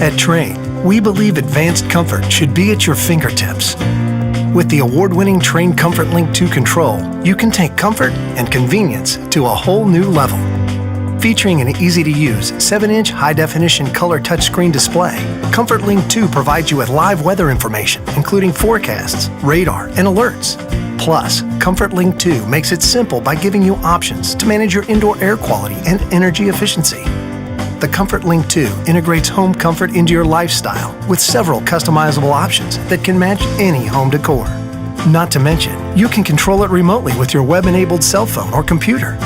At Trane, we believe advanced comfort should be at your fingertips. With the award-winning Trane Comfort Link 2 control, you can take comfort and convenience to a whole new level. Featuring an easy-to-use 7-inch high-definition color touchscreen display, Comfort Link 2 provides you with live weather information, including forecasts, radar, and alerts. Plus, Comfort Link 2 makes it simple by giving you options to manage your indoor air quality and energy efficiency. The Comfort Link 2 integrates home comfort into your lifestyle with several customizable options that can match any home decor. Not to mention, you can control it remotely with your web-enabled cell phone or computer.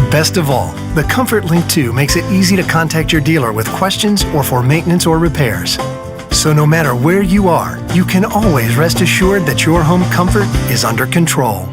Best of all, the Comfort Link 2 makes it easy to contact your dealer with questions or for maintenance or repairs. So no matter where you are, you can always rest assured that your home comfort is under control.